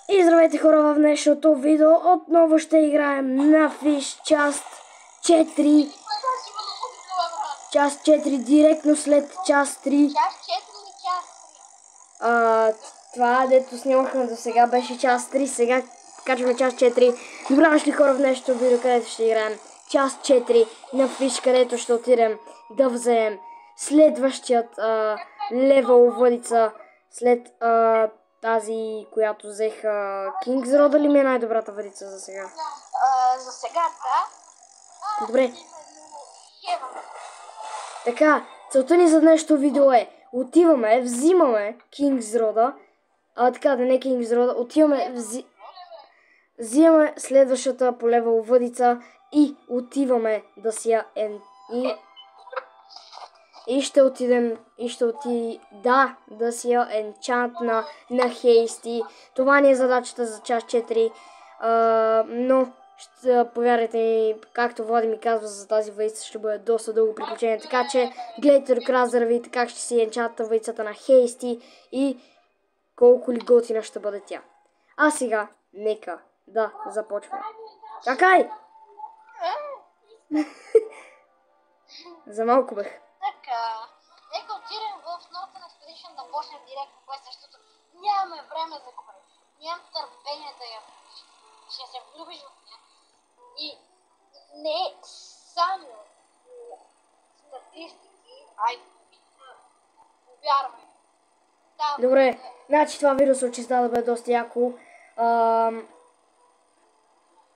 И здравейте хора, в днешното видео отново ще играем на Fish част 4. Част 4 директно след част 3. Част 4 или част 3? Това дето снимахме до сега беше част 3, сега качваме част 4. Добре дошли хора в днешното видео, където ще играем част 4 на Fish, където ще отидем да вземем следващият левел въдица след тази, която взех King's Road, ли ми е най-добрата въдица за сега? За сега, да. Добре. Така, целта ни за днешното видео е отиваме, взимаме King's Road, така да не King's Road, отиваме, взимаме следващата по левел въдица и отиваме да си я и ще отидем, да си я енчантна на Хейсти. Това ни е задачата за част 4, но повярвайте ми, както Влади ми казва, за тази въдица ще бъде доста дълго приключение, така че гледайте до края, за да видите как ще си енчантна въдицата на Хейсти и колко ли готина ще бъде тя. А сега, нека да започваме. Чакай! За малко бех. Така, нека отидем в Northern Expedition да почнем директно квест, защото нямаме време за говори. Нямам търпение да я включим. Ще се влюбиш в нея. И не само по статистики, повярвай. Добре, значи това видео се очиста да бъде доста яко.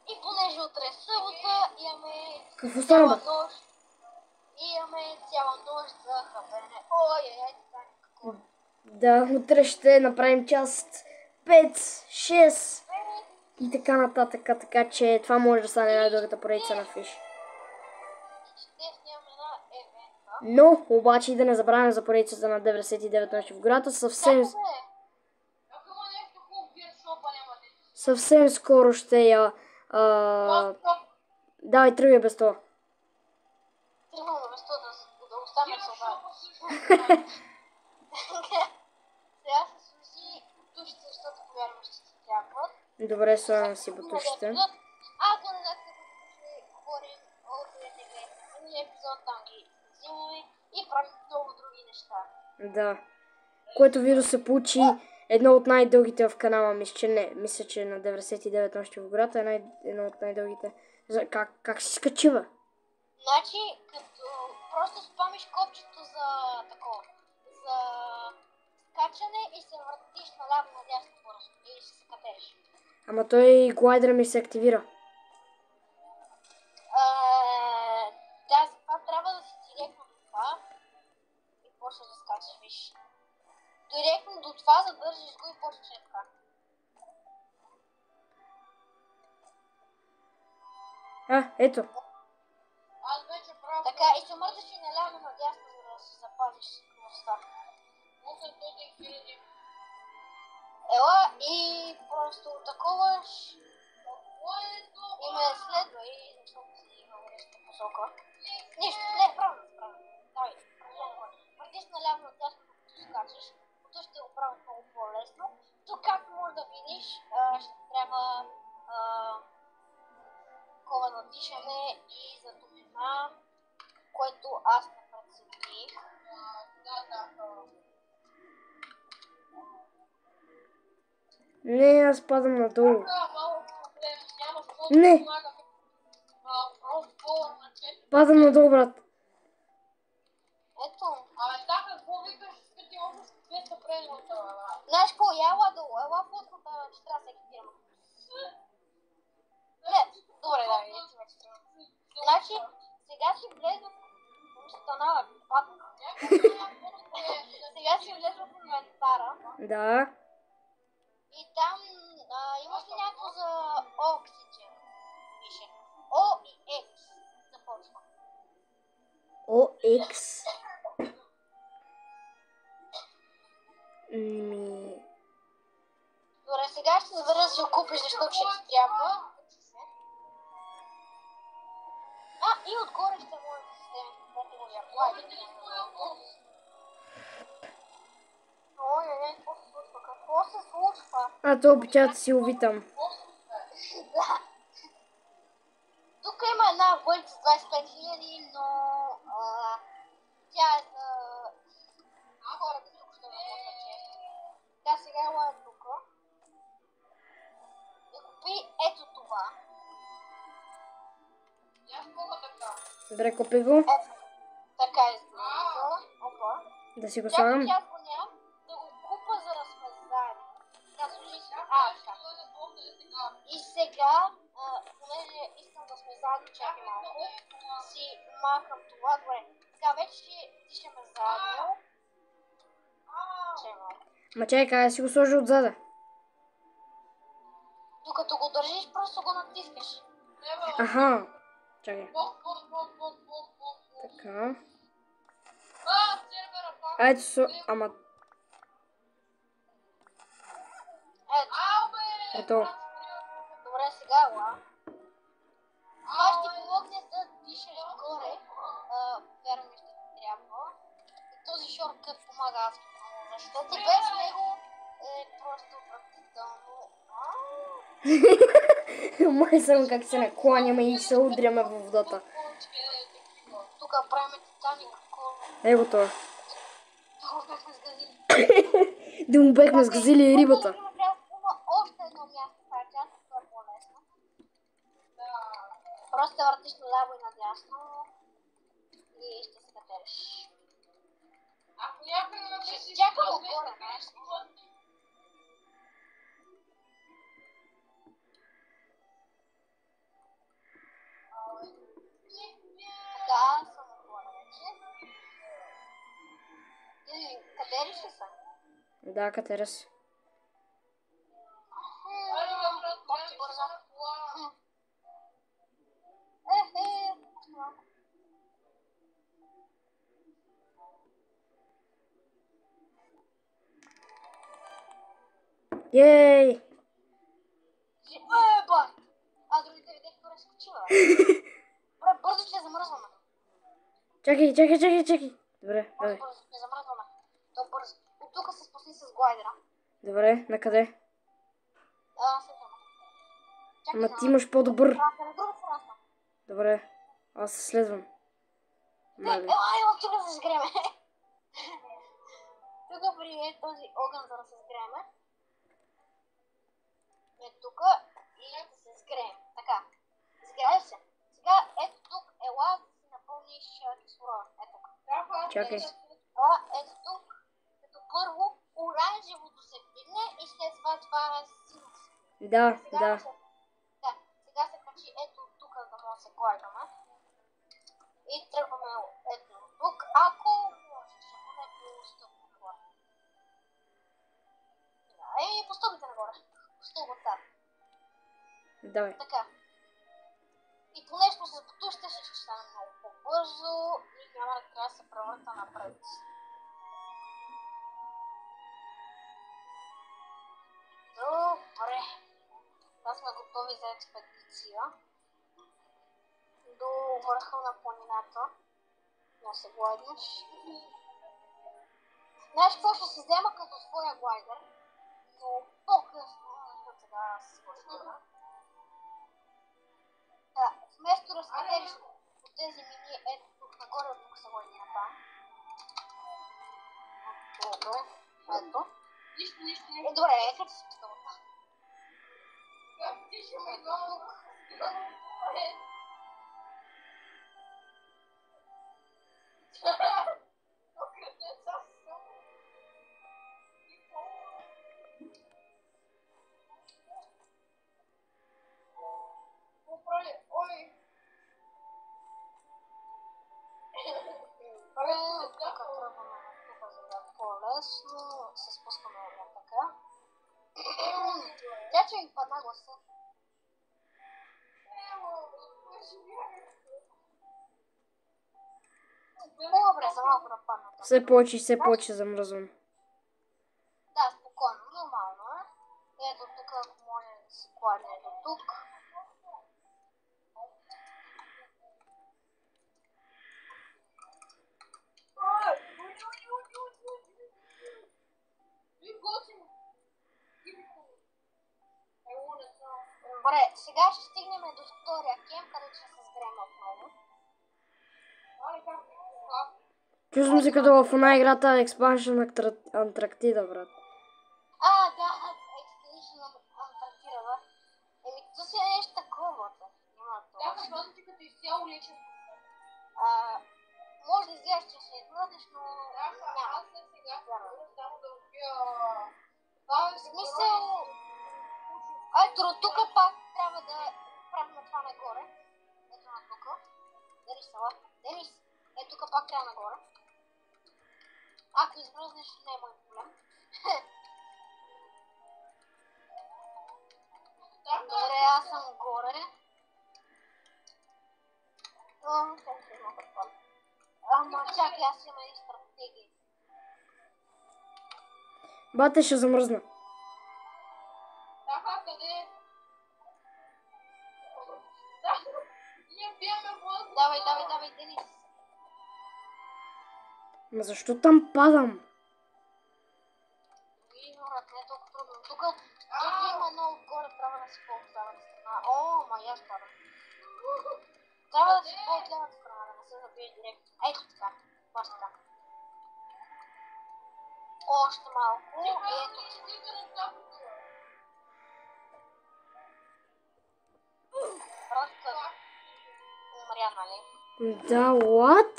И понеже утре е събота, имаме Какво нощ. И имаме цяла нощ за хапене. Да, утре ще направим част 5, 6 и така нататък, така че това може да стане най-дългата поредица на Fish. Ще снимаме една евента. Но, обаче и да не забравяме за поредицата на 99 нощи в гората, съвсем скоро ще я... Давай, тръгвай без това. Тръгвам без това да остане солдат. Сега се служи бутушите, защото повярвам, ще ти трябват. Добре, слагам си бутушите. Ако не знаете какво говорим от миналия епизод, там ги взимаме и правим много други неща. Да. Което видео се получи едно от най-дългите в канала. Мисля, че на 99 нощи в гората е едно от най-дългите. Как си скачи, бе? Значи, като просто спамиш копчето за такова, за скачане и се въртиш наляво надясно бързо и ще се катериш. Ама той глайдера ми се активира. Да, затова трябва да си директно до това и почнеш да скачаш, виж. Директно до това задържиш го и почнеш така. Ето. Аз вече правя. Така, и се мърдаш и наляво надясно, за да си запазиш скоростта. 800 000. Ела и просто таковаш. И ме следва и защото си имам нещо посока. Нищо, не, правилно. Давай, въртиш наляво надясно, като скачаш. То ще го прави много по-лесно. Тук, както може да видиш, ще трябва такова надишане и за топина, което аз не прецених. Не, аз падам надолу. Не! Падам надолу, брат. Ето. Какво викаш, че ти общо 200 предимата? Знаеш какво, ела долу, ела фотката, че трябва да се екипирам. Не, добре, да, не си вече трябва. Значи, сега си влезва в станала, падна. Сега си влезва в инвентара. Да. И там имаш ли някакво за оксиджен? Пише. О и X започва. OX. Добре, сега ще завърна да си го купиш, защото ще ти трябва. И отгоре ще може да се вземе. Ой, какво се случва? Какво се случва? А, то обичат си увитам. Да. Тук има една вълк с 25 000, но тя е за хората тук ще работят често. Тя сега е тук. И купи ето това. Аз мога така. Добре, купи го. Така изглежда. Опа. Да си го слагам. Тя го нямам да го купа за размазание. Тя служи си. Така. И сега, понеже искам да сме заедно, чакай малко, си махам това. Добре. Сега вече дишаме заедно. Чакай малко. Ма чакай, да си го сложи отзада. Докато го държиш, просто го натискаш. Аха. Чакай. Така. Айде ама... Ето. Добре, сега ела. Това ще помогне да дишаш горе. Вярно ми ще ти трябва. И този шорткът помага аз много, защото без него е просто отвратително. Май само как се накланяме и се удряме в водата. Тук правим Титаник. Его това. Да го бяхме сгазили. Да му бяхме сгазили рибата. Има още едно място в тази част, това е по-лесно. Просто въртиш наляво и надясно и ще се катериш. Ако някой не напише, чакай го горе, знаеш. Така, съм отгоре вече. Катериш ли са? Да, катера се. Още бързо. Ей! Еба! А другите видях, къде скочила. Добре, бързо ще замръзваме. Чакай. Добре, давай. Бързо, ще замръзваме. То бързо. От тук се спусни с глайдера. Добре, накъде? Чакай, Ама ти имаш по-добър. на друга страна сме. Добре, аз се следвам. Мале. Ела, тук да се сгреме. Тук при този огън, за да се сгреме. Ето тук и ще се сгреем. Така, сгрее се. Сега ето тук, ела, да си напълниш кислорода. Ето тук. Чакай. Ето тук, като първо оранжевото се вдигне и след това сино. Да. Сега се качи ето тук, да може да се глайдаме. И тръгваме ето тук, ако можеш, ако не по стълб нагоре. И по стълбите нагоре. По стълбата. Давай. Така. И понеже сме се потуща, ще стане много по-бързо и няма да трябва да се превърта напред. Добре. Сега сме готови за експедиция до върха на планината. Да се глайднеш. Знаеш какво ще се взема като своя глайдер? Но по-късно, защото сега се свършва. Вместо да скатериш от тези мини, ето тук нагоре, от тук са глайдни натам. Добре, ето. Нищо. Добре, ето си пистолата. Ти ще ме долу. По-лесно се спускаме една така. Тя че ми падна гласа. Добре, за малко да падна. Все повече замръзвам. Да, спокойно, нормално е. Ето тук, ако може да се кладне до тук. Добре, сега ще стигнем до втория кемп, където ще се сгрем отново. Чувствам се като в една играта Expansion Antarctica, брат. Да, Expedition Antarctica, да. То си е нещо такова. Да, защото ти като изцяло личен. Може да изглеждаш, че ще измръзнеш, но няма. Аз съм сега само да убия... В смисъл... Ето, тук пак трябва да правим това нагоре. Ето на тук. Денис, села. Денис, ето тук пак трябва нагоре. Ако измръзнеш, не е мой проблем. Добре, аз съм горе. Ама чакай, аз имам и стратегии. Бате, ще замръзна. Къде? Ние пиеме воздух. Давай, Денис. Ма защо там падам? Не е толкова трудно. Тук има много горе, трябва да си по-от лявата страна. Ма и аз падам. Трябва да си по-от лявата страна, да не се забие директно. Ето така. Баш така. Още малко. И ето. Просто умря, нали? Да, what?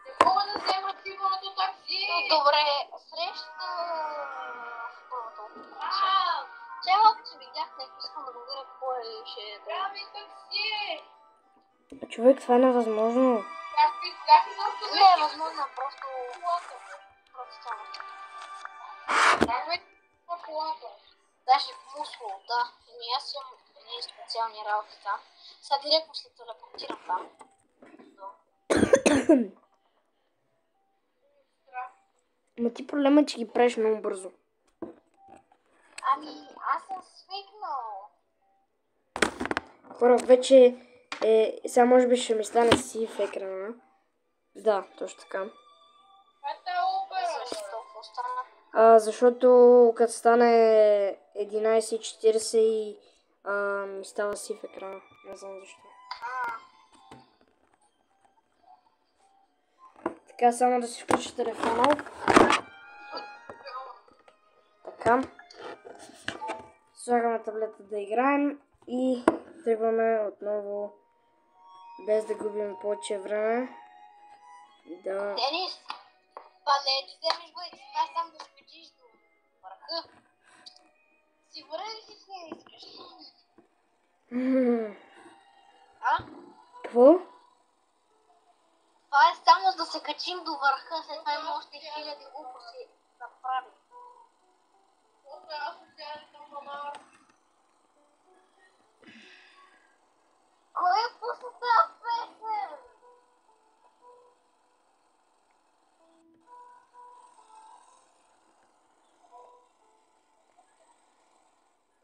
Не мога да взема сигурното такси. Добре, среща в първото. Чела, че видях някой, искам да го видя какво е и ще... Трябва ми такси! Човек, това е невъзможно. Не е възможно, просто... Даже мусло, да. Аз имам специални работи там. Сега директно ще телепортирам там. Ма ти проблема е, че ги правиш много бързо. Аз съм свикнал. Хора, вече сега може би ще ми стане си в екрана. Да, точно така. Защото като стане 11:40 ми става си в екрана. Не знам защо. Така, само да си включи телефона. Така. Слагаме таблета да играем и тръгваме отново, без да губим повече време. Да. Денис, не е да вземеш бъдете, това само да скачиш до върха. Сигурен ли си, че не искаш? Какво? Това е само да се качим до върха, след това има още хиляди глупости да правим. Кой е пусна тази песен?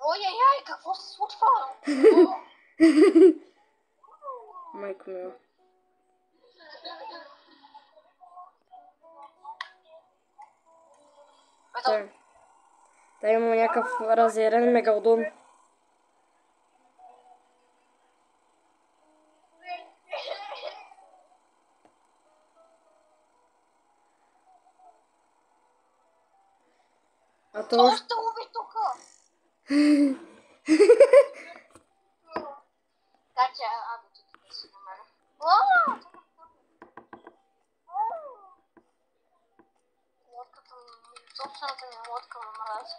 Ой, какво се случва? Майко мила. Та има някакъв разярен мегалдон. А то... Защо ще уби тука? Така че, ти тук си на мен. Лодката ми, собствената ми лодка ме мрази.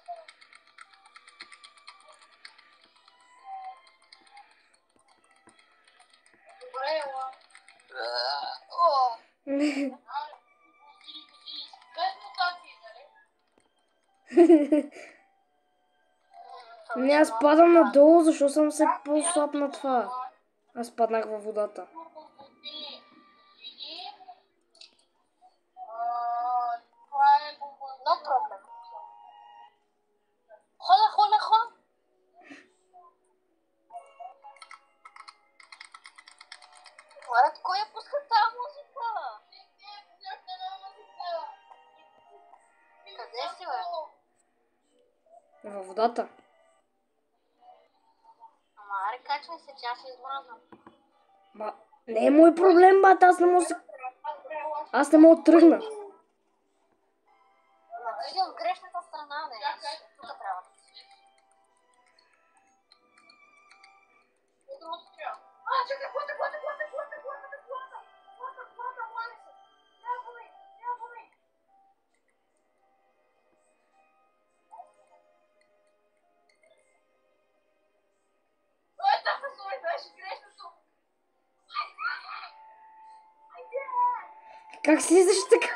Добре, ела. Без мутации, нали? Не, аз падам надолу, защо съм се по-слаб на това? Аз паднах във водата. No problem. Хода. Марат, кой е пуска тази музика? Къде си, бе? Във водата. Прекачвай се, че аз се измръзнам. Ма, не е мой проблем, бат, аз не мога се... Аз не мога да тръгна. Натиси от грешната страна, не. Тук трябва. Чакай, плата! Как слизаш така?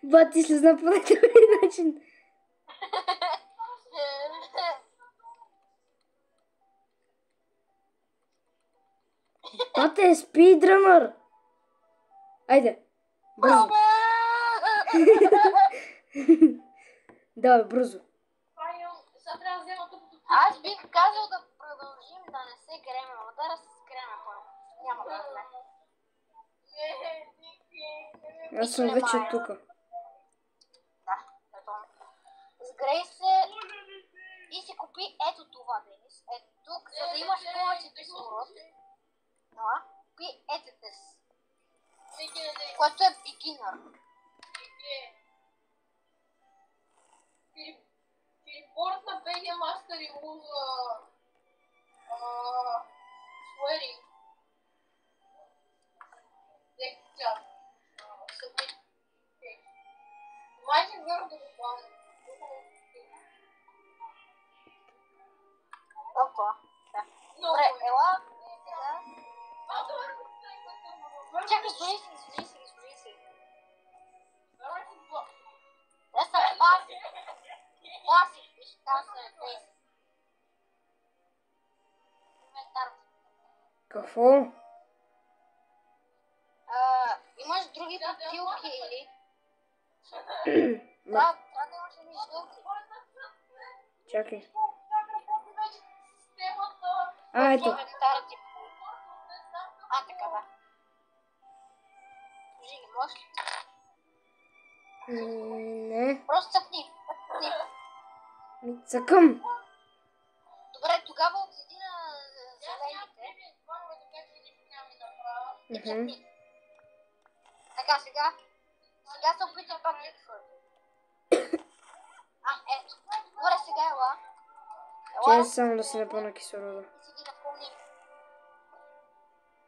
Бат, ти слизна по този начин. Бат е спидрънър. Айде, бързо. Да, бързо. Аз бих казал да продължим да не се греме, но да разгреме първо. Няма да сме. Аз съм вече тук. Да, ето. Сгрей се и си купи ето това, Денис. Ето тук, за да имаш повече кислород. Да, купи етете си. Което е beginner. Репорт на BG Master и луза swearing. Майче върна да го плане. Опа. Добре, ела. Чакай, служи си. Те са паси. Виж, там са 10. Инвентар. Какво? Имаш други бутилки или? Да, трябва да имаш едни жълти. Чакай. Ето. Така да. Кажи ги, можеш ли? Не. Просто цъкни. Цъкам. Добре, тогава отседи на зелените. И цъкни. Така, сега се опитам пак да твърди. Ето. Добре, сега ела. Че само да се напълна кислорода. И си ги напълни.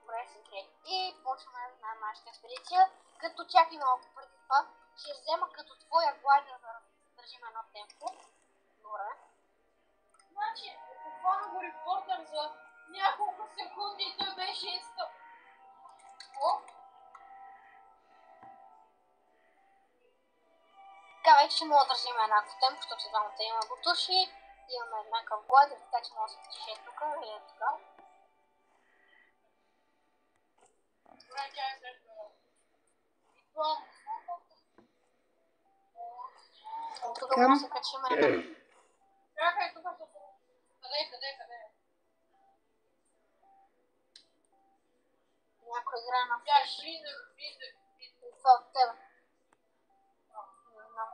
Добре, сега. И почваме на нашата експедиция. Като чакай малко преди това, ще взема като твоя глайдер да държим едно темпо. Добре. Значи, буквално го репортах за няколко секунди и той беше инста. О! Така вече мога да държим еднакво темпо, защото и двамата имаме бутуши. Имаме еднакъв глайдер, така че може да се тише тук и е така. Добре, чай срещу. Тук може да се качим едно. Чакай, тук са. Къде? Някой играе на флеш. Това от тебе. Не знам.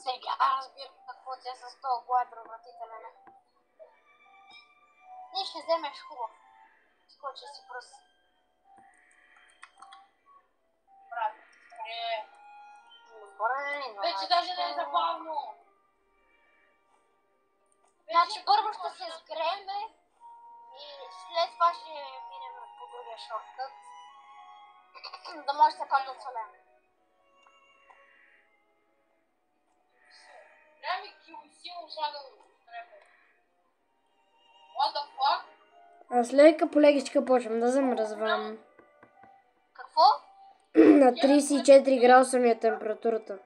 Сега разбирам какво ти е с този глайдер отвратителен. Ние ще вземеш хубаво. Скочи си пръст. Брат, добре, вече даже не е забавно. Значи първо ще се сгреме и след това ще минем по другия шорткът. Да може все пак да оцелем. Трябва ми килосилно жага да го трябва. What the fuck? Аз лека по лекичка почвам да замръзвам. Какво? На 34 градуса ми е температурата.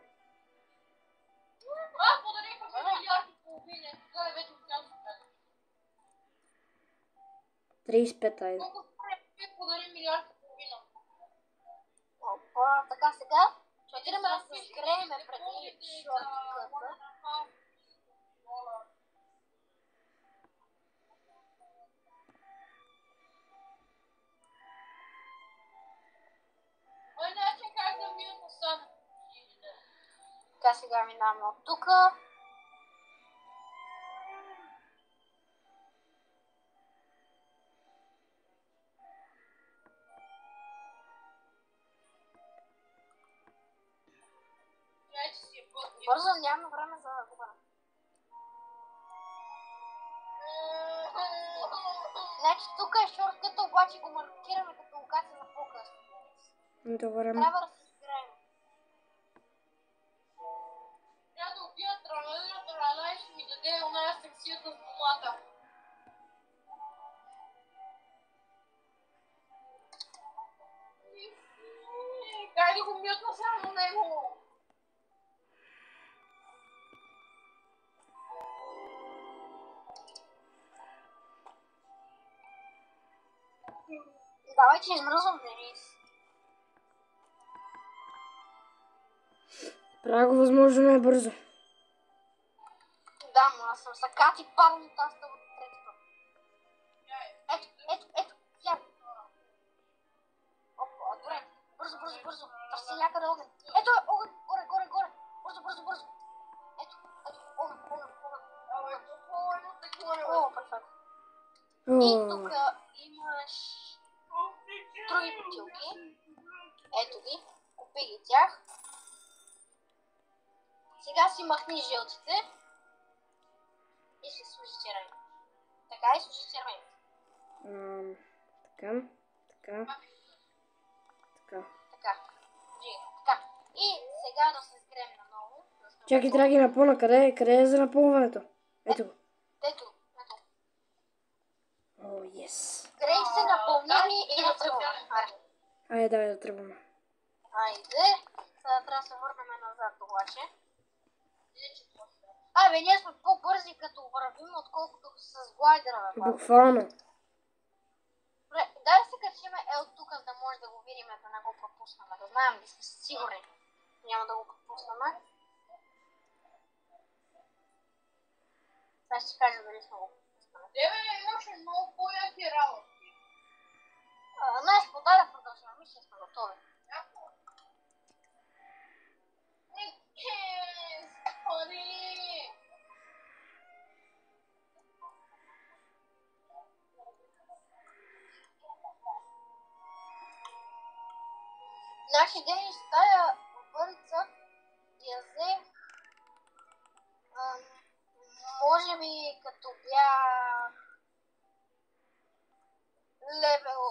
Подариха ми милиард и половина. Тогава вече хотям да се 35, айде. колко подари милиард и половина. Опа, така сега ще отидем да се сгреем преди шорткъта. Кой начин как Така, сега минаваме от тук. Бързо, няма време за губане. Значи тук е шортката, обаче го маркираме като локация за по-късно. Добре. Трябва да се избираем. Трябва да убия тралala и ще ми даде оная секцията с домата. Дай да го мютна само него. Давай, че измръзвам Денис. Правя го възможно най-бързо. Да, но аз съм са Кати парно от аз това трети път. Ето, я. Опа, добре. Бързо. Търси някъде огън. Ето е огън, горе. Бързо. Ето, огън. О, перфектно. И тук имаш други бутилки. Ето ги. Купи ги тях. Сега си махни жълтите. И ще служи червените. Така и служи червените. Така. И сега да се сгрем наново. Чакай, трябва да ги напълна. Къде е за напълването? Ето го. Ето. О, ес. Грей се напълнили и да тръгваме. Айде, давай да тръгваме. Айде. Сега трябва да се върнем назад обаче. Ние сме по-бързи като вървим, отколкото с глайдера. Буквално. Добре, дай се качиме от тук, за да може да го видим, да не го пропуснем. Да знаем, да сме сигурни. Няма да го пропуснем. Сега ще кажа дали сме го пропуснем. Имаше много по-яки работи. Да продължаваме, ще сме готови. Значи Денис, тая бърица я взех може би като бях левел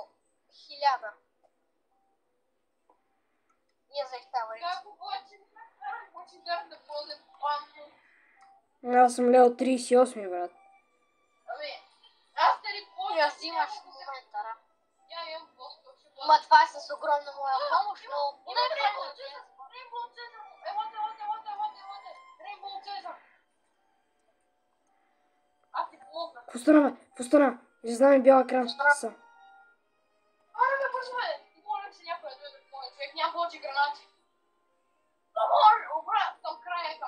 1000. Я взех тази бърица. Как обаче да бъде пампо? Аз съм лео 38, брат. Аз дали какво? Я взимаш в момента, да. Я имам просто. Ма това е с огромна моя помощ, но... Рейнбоу Цезар! Елате! Рейнбоу Цезар! Аз ти помогна. В остана. Иззнаме бял екран. Са. Аре, бързо бе! Моля се някой да дойде по човек. Няма повече гранати. Обрат, към края.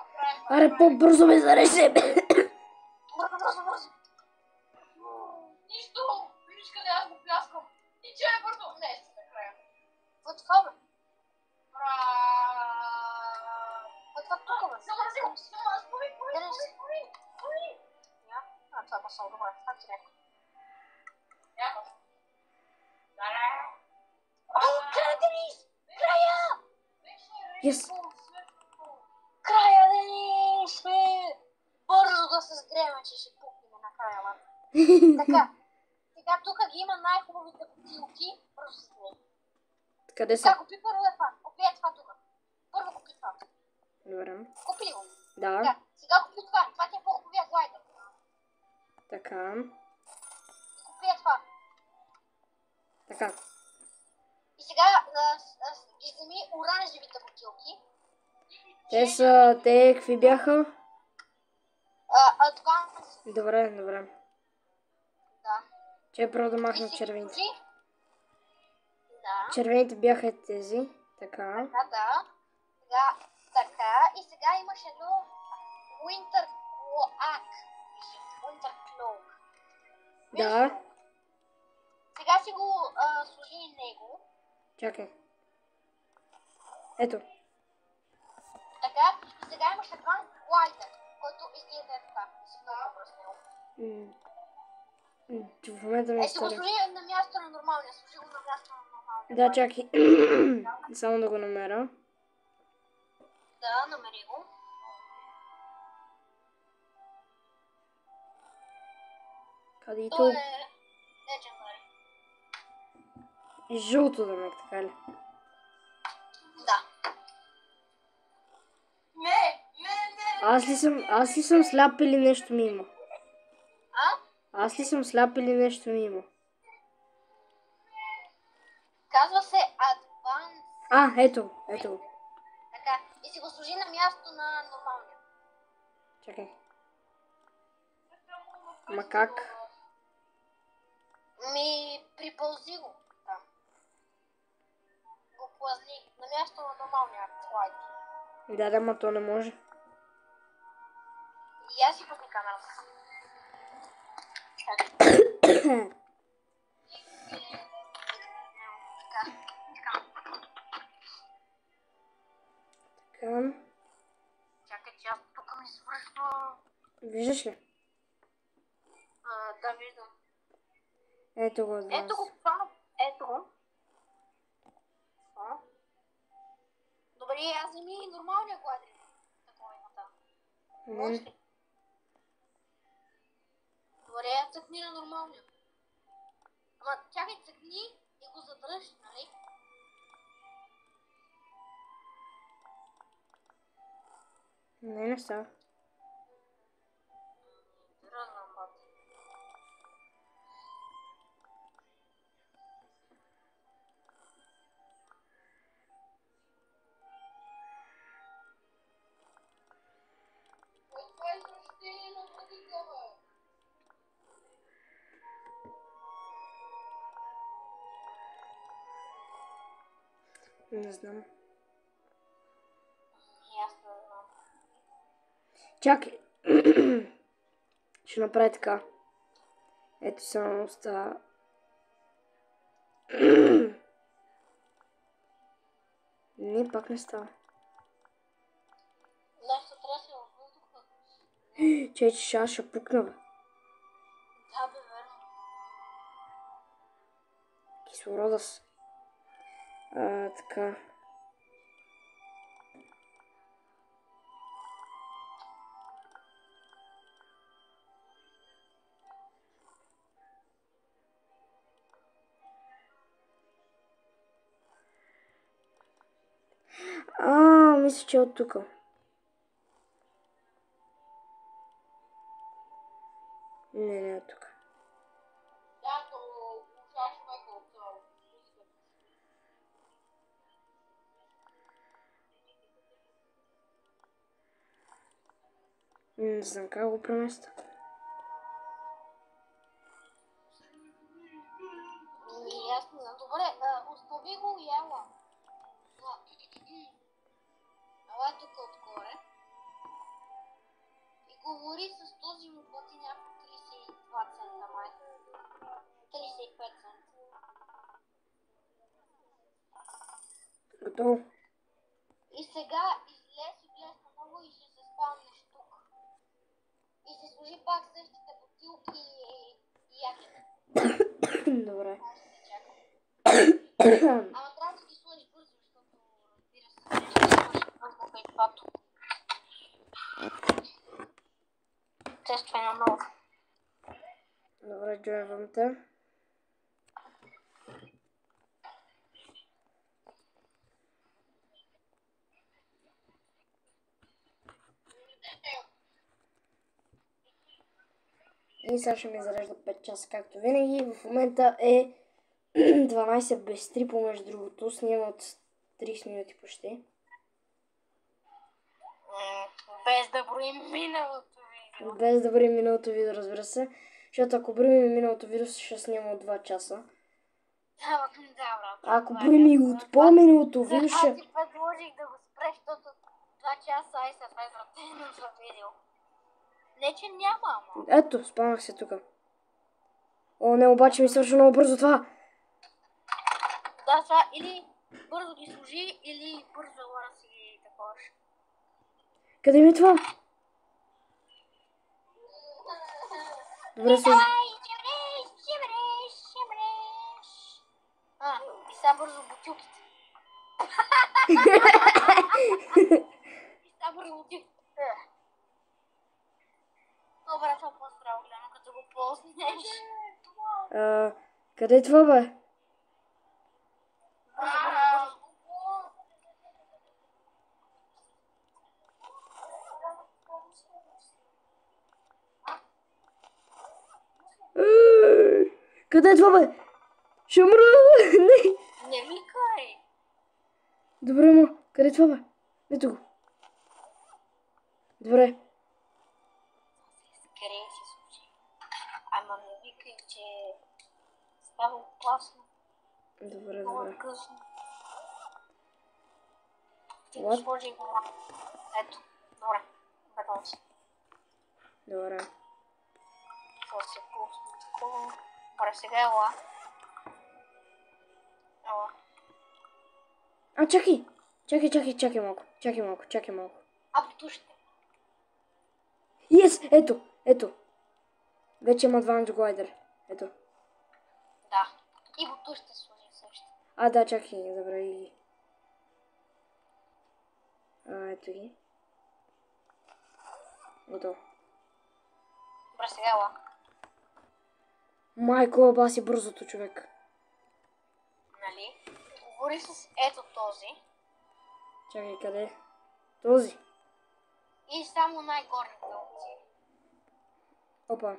Аре, по-бързо ме зарежи! Бързо. Нищо! Виж къде аз го пляскам. И че е бързо? Не, сте на края. Какво това, бе? Това тук, бе. Спори! Това е по-сол, добре. Това ти река. Яко. Края, Денис! Края! Yes. Края, Денис! Бързо да се сгреме, че ще пукнем накрая, ладно. Така. Сега тук ги има най-хубавите бутилки. Бързо се сгреме. Къде са? Сега купи първо това. Купи това тук. Първо купи това. Добре. Купи ли го? Да. Така. Сега купи това. Това ти е по-хубавия глайдер. Така. Купи това. Така. И сега ги вземи оранжевите бутилки. Те какви бяха? Адванс. Добре. Да. Че първо да махнем червените. Да. Червените бяха тези. Така. Да. Сега така. И сега имаш едно Winter Cloak. Winter Cloak. Да. Сега си го служи него. Чакай. Ето. Така. сега имаш Advanced Glider, който изглежда така. Си по-добър с него. В момента ми Си го служи на място на нормалния. Служи го на място на нормалния. Да, чакай. Само да го намеря. Да, намери го. Къде и Той то? е Legendary. И жълто да ме, така ли? Да. Не! Аз ли съм сляп или нещо ми има? А? Аз ли съм сляп или нещо ми има? Казва се Advanced. Ето го. Така. И си го служи на място на нормалния. Чакай. Ма как? Припълзи го. Там. Го плазни на място на нормалния слайд. Да, ма то не може. И аз си пусни камерата. Така. Така. Чакай, че аз тук ми свършва. Виждаш ли? Да, виждам. Ето го. Ето го, това. Ето го. Добре, аз вземи нормалния квадрик. Такова има там. Може ли? Добре, аз цъкни на нормалния. Ама чакай, цъкни и го задръж, нали? Не става. Разнам, бат. Това е съобщение на Владика, бе. Не знам. И аз не знам. Чакай. Ще направя така. Ето само остава. Не, пак не става. Нещо трябва да се във въздуха. Че аз ще пукна, бе. Да, бе, верно. Кислорода с. Така. Мисля, че е от тук. Не е от тук. Да, то ушаш мека от цяло. Не знам как го преместа. И аз не знам. Добре, остави го и ела. Ела тук отгоре. И говори с този му плати някакво 32 цента, май. 35 цента. Готово. И сега излез и влез наново и ще се спалнеш тук. И се служи пак същите бутилки и якета. Добре. Може да се чака. Ама трябва да ги сложиш бързо, защото разбира се, ще сложиш въздуха и това тук. Тествай наново. Добре, джойвам те. И сега ще ми зарежда 5 часа, както винаги. В момента е 12 без 3, помежду другото. Снимам от 30 минути почти. Без да броим миналото видео. Без да броим миналото видео, разбира се. Защото ако броим миналото видео, ще снимам от 2 часа. Да, брат. Ако броим и от по-миналото видео, ще... Аз ти предложих да го спреш, защото 2 часа и се превратено за видео. Не, че няма, ама. Ето, спамнах се тук. О, не, обаче ми свършва много бързо това. Да, това или бързо ги служи, или бързо ела да си ги таковаш. Къде ми е това? Добре, служи. Ще мреш. И сега бързо бутилките. И сега бързо бутилките. Добре, това по-здраво гледам, като го ползнеш. Къде е това, бе? Бързо, бързо, бързо. Къде е това, бе? Ще умра! Не! Не викай! Добре, ма. Къде е това, бе? Ето го. Добре. Скрей се случи. Ама не викай, че става опасно. Добре, Много добре. късно. Ти го What? сложи го. Ето. Добре. Вървам се. Добре. Това се пусне такова. Добре, сега ела. Ела. Чакай! Чакай малко. Чакай малко. Бутушите. Yes! Ето. Вече има Advanced Glider. Ето. Да. И бутушите сложи също. Да, чакай, забрави ги. Ето ги. Готово. Добре, сега ела. Майко, баси бързото, човек. Нали? Говори с ето този. Чакай, къде е? Този. И само най-горните опции. Опа.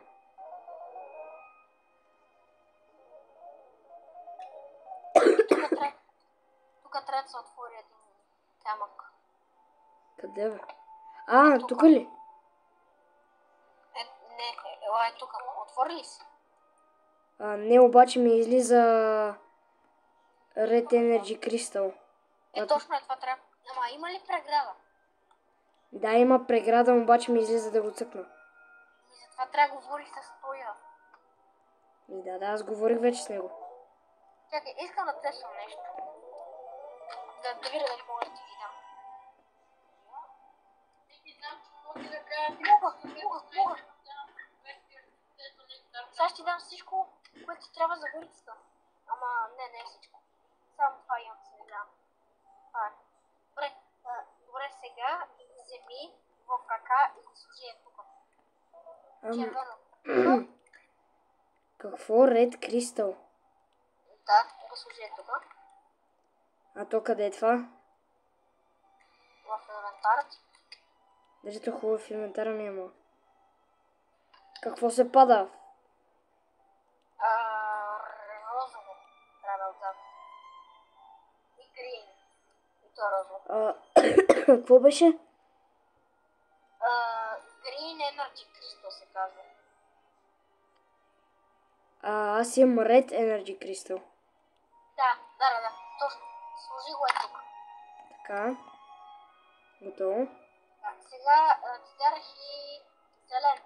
Тук трябва да се отвори един камък. Къде, бе? тук. Тук ли? Не, ела е тук. Отвори ли се? Не, обаче ми излиза Red Energy Crystal. Точно е това трябва. Ама има ли преграда? Да, има преграда, обаче ми излиза да го цъкна. И затова трябва да говориш с тоя. Да, аз говорих вече с него. Чакай, искам да тествам нещо. Да видя дали мога да ти ги дам. Мога. Сега ще ти дам всичко, което ти трябва за въртиска. Ама не всичко. Само това имам се дам. Добре, сега вземи в ръка и го сложи е тук. Червено. Какво? Red Crystal? Да, го сложи е тук. То къде е това? В инвентара ти. Държите хубаво в инвентара ми има. Какво се пада? Розово трябва отзад. И грин. И то розово. Какво беше? Green Energy Crystal се казва. Аз имам Red Energy Crystal. Да. Точно. Сложи го е тук. Така. Готово. Сега ти дарах и зелен.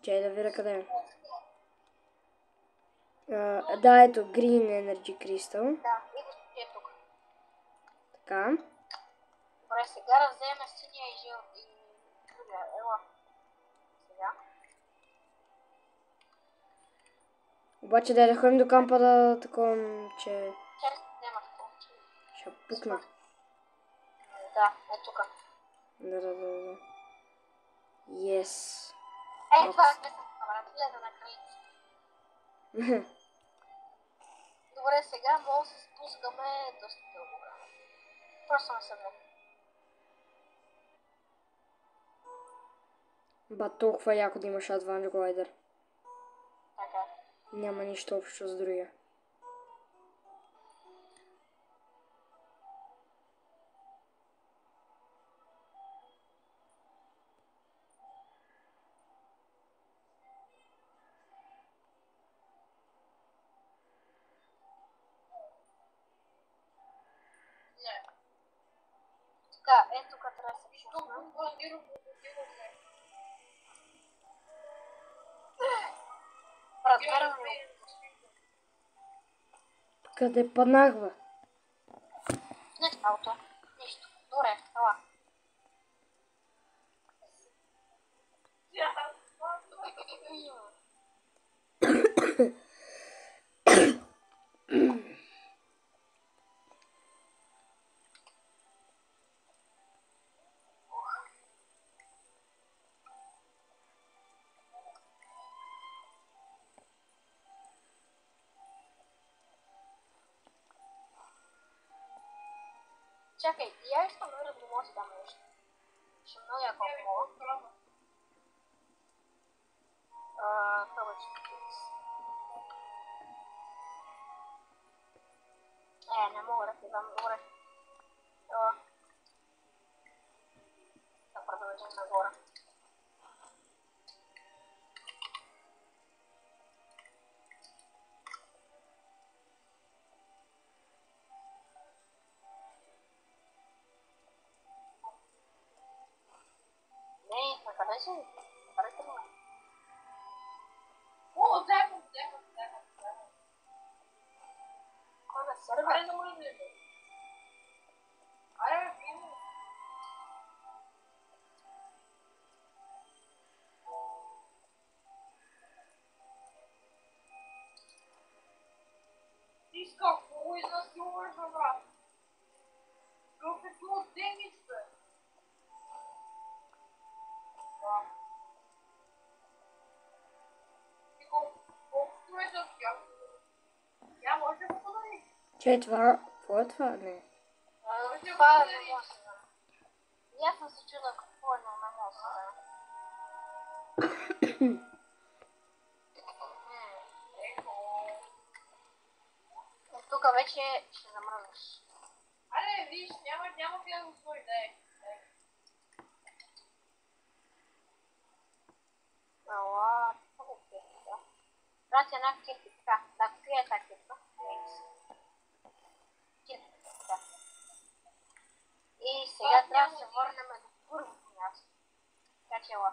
Чай да видя къде е. Да, ето, Green Energy Crystal. Да, и го сложи е тук. Така. Добре, сега да вземем синия и жил и другия. Ела. Сега. Обаче да ходим до кампа да такова, че Чакай, няма какво. ще пукна. Да, е тук. Да. Yes. Това е късен камера. Гледа на краите. Добре, сега може да се спускаме доста дълго време. Просто не съм Толкова яко да имаш Advanced Glider. Така. Няма нищо общо с другия. Така, тук трябва да се пусна. Размервам ли? Къде паднах, бе? Началото. Нищо. Добре, ела. Чакай, я искам да го може да нещо. Ще много яко мога. Това ще не мога да ти дам горе. Да продължим нагоре. Не, накъде си? Накъде си? О, вземам. Кой на сервер? Аре, не може да е. Аре, бе, пием. Ти какво изнасилваш, брат? Какво демиш, бе? Колко струва за тях? Я може да го подари. Че това... Какво е това? Не. Това не може да знам. И аз съм се чудила какво е, но не мога да знам. Тук вече ще замръзнеш. Аре, виж, няма къде да го сложи, дай. Ала, какво е това? Брат, една кирпичка. Да, какви е тази кирпичка? Кирпичка. И сега трябва да се върнем до първото място. Така че ела.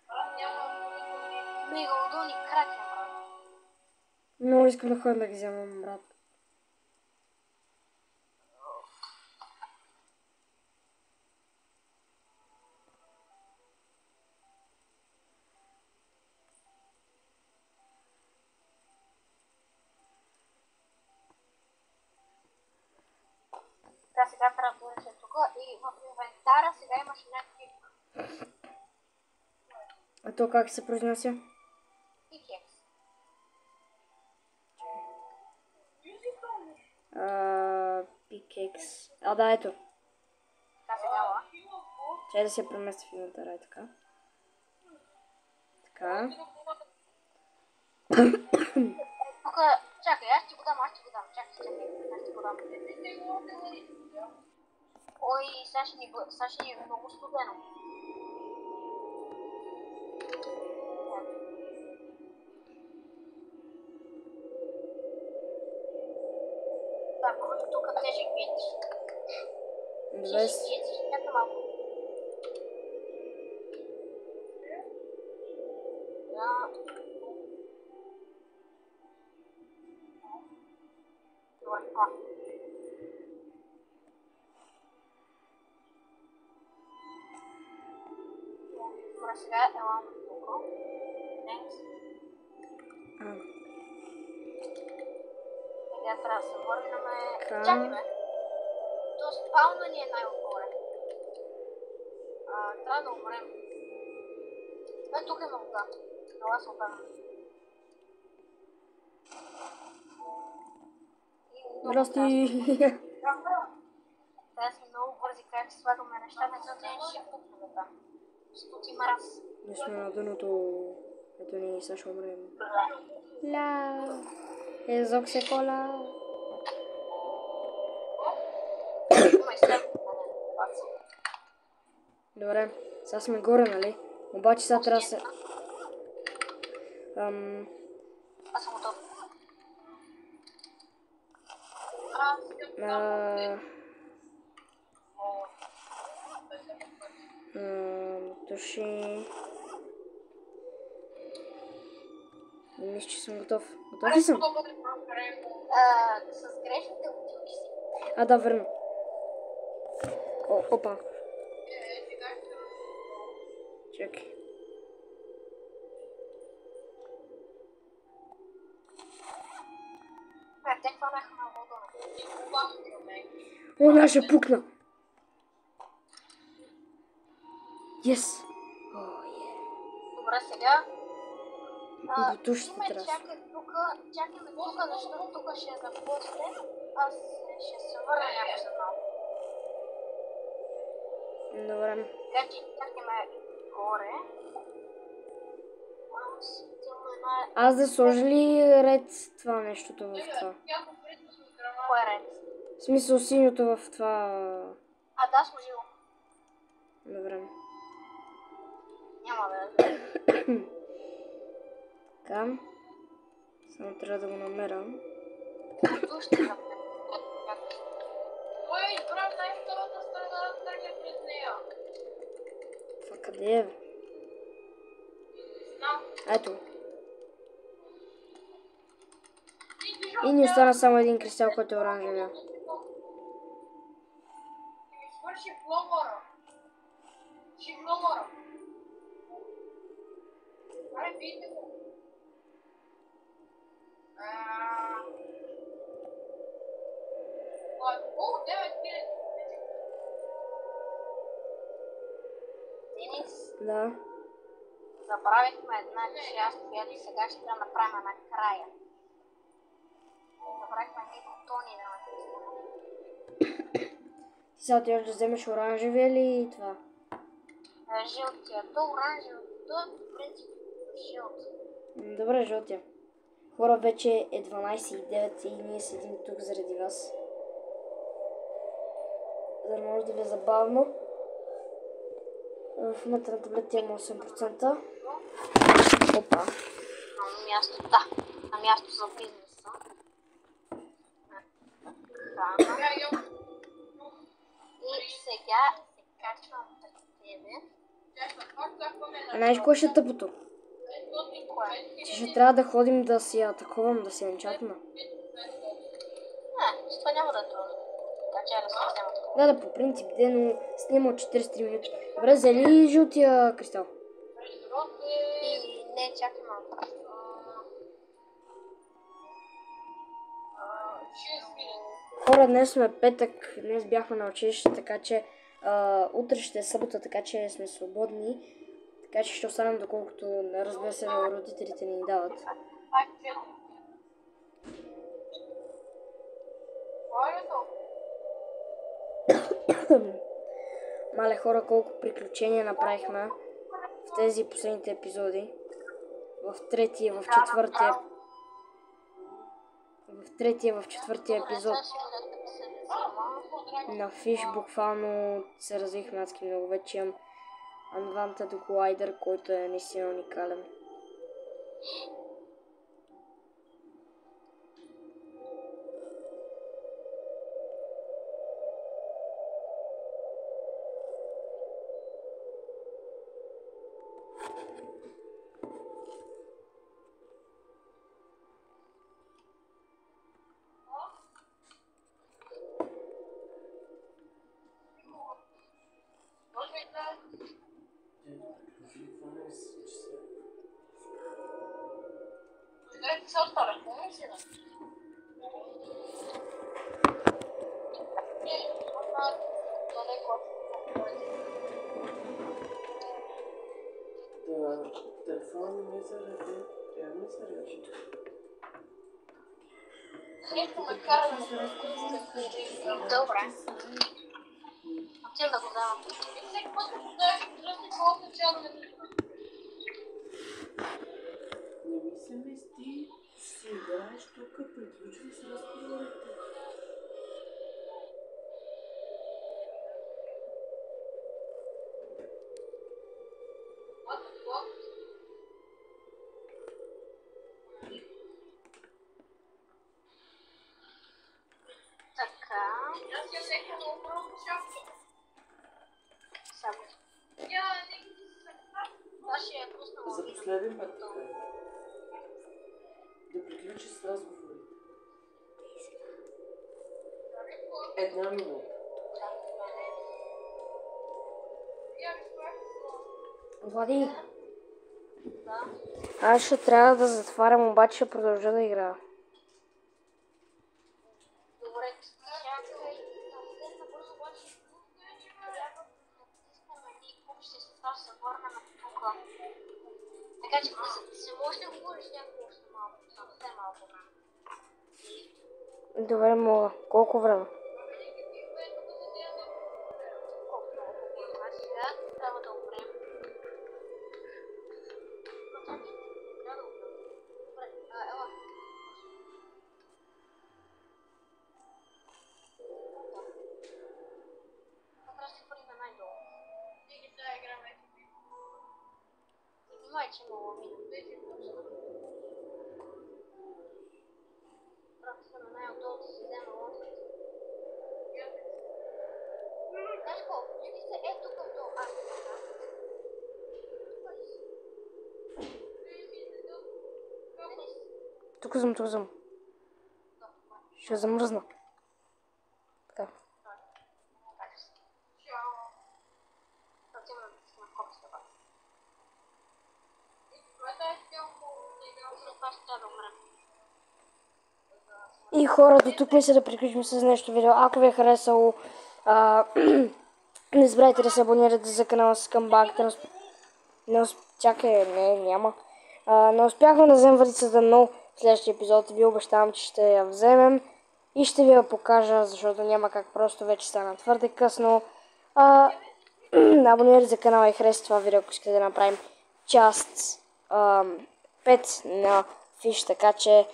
Брат, няма Мегалодони кракен, брат. Много искам да ходя да ги вземам, брат. Така сега трябва да бъдеш тук и в инвентара сега имаш някакви А то как се произнася? пикекс. Пикекс. А, да, ето. Така сега ела. Чай да се премести в инвентара и така. Така. Тук, чакай, аз ти го дам. Чакай, аз ти го дам. Ой, сега ще ни е много студено. Так, тук тежък видиш. Добре. Чакай малко. Да. Добре, Добре, сега ела тук. Next. Сега трябва да се върнем. Чакай, бе. То спауна ни е най-отгоре. Трябва да умрем. Тук има вода. Ела се опавам. Здрасти. Сега сме много бързи, как слагаме нещата, защото не ще пукнем там. Стути мраз. Не сме на дъното. Ето ни сега ще умрем. Ла. Езок се кола. Има и след. Добре, сега сме горе, нали? Обаче сега трябва да се... Аз съм готов. Туши... Мисля, че съм готов. Готов ли съм? С грешните бутилки си. А, да, верно. Опа. Чакай. Те хванаха на водона. О, наша пукна. Yes. О, е. Добре, сега. Бутушите Диме, трябва. чакаме тук, защото тук ще е за после. Аз ще се върна някой след малко. Добре. Така че чакаме горе. Аз да сложа ли ред това нещото в това? Кой е ред? В смисъл синьото в това... Да, сложи го. Добре. Няма да е. Така. Само трябва да го намеря. Тук ще запне. Той избра най-втората страна, да тръгне през нея. Това къде е? Знам. Ето. И ни остана само един кристал, който е оранжевия. Ми свърши фломора. Фломора. Аре, видите го. О, 9000. Денис, Да. забравихме една част, която сега ще я направим накрая. Забравихме ние бутони да натиснем. Ти сега отиваш да вземеш оранжевия или това? Жълтия, то оранжевото е по принцип жълт. Добре, жълтия. Хора, вече е 12:09 и ние седим тук заради вас. За да може да ви е забавно. В момента на таблета има 8%. Опа. На място, да. На място за бизнеса. Така. И сега се качвам пред тебе. А знаеш кое ще е тъпото? Кое? Че ще трябва да ходим да си атакувам, да си енчатна. Не, с това няма да е трудно. Така че да се взема това. Да, по принцип, но снима от 43 минути. Добре, взели жълтия кристал. И не, чакай малко. Хора, днес сме петък, днес бяхме на училище, така че утре ще е събота, така че сме свободни. Така че ще останем доколкото, разбира се, родителите ни дават. Мале хора, колко приключения направихме в тези последните епизоди. В третия, в четвъртия. В третия, в четвъртия епизод на Fish буквално се развихме адски много. Вече имам Unwanted Glider, който е наистина уникален. Телефон не ми заради. Трябва ми заряди. Ето ме кара да се добре. Отивам да го дам. Всеки път, като знаеш, дръсни колко означава да не Не ми се мести. Си играеш тук, приключи с разговорите. Така. Аз я всеки много просто шапка. Само. Я не ги Това ще е пуснала За видео. последен път така. Да приключи с разговорите. Една минута. Влади, Да. аз ще трябва да затварям, обаче ще продължа да играя. Добре, чакай. Съвсем набързо обаче трябва да натиснем едни купчета, след това ще се върнем тук. Така че се може да говориш някакво още малко, съвсем малко време. Добре, мога. Колко време? Колко много хубаво. А сега трябва да умрем. Чакай, трябва да умрем. Добре, ела. Трябва да се хвърлим най-долу. И внимай, че има лавина. Трябва да сме най-отдолу да си взема лодката. Знаеш колко? Чуди се тук вдолу. Тук съм. Ще замръзна. Така. И хора, до тук мисля да приключим с нещо видео. Ако ви е харесало, не забравяйте да се абонирате за канала с Скамбак. Чакай, няма. Не успяхме да вземем варицата, но в следващия епизод ви обещавам, че ще я вземем. И ще ви я покажа, защото няма как, просто вече стана твърде късно. Абонирайте за канала и харесайте това видео, ако искате да направим част 5 на фиш, така че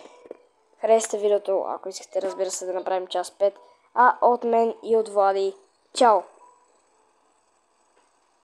харесайте видеото, ако искате, разбира се, да направим част 5. А от мен и от Влади, чао!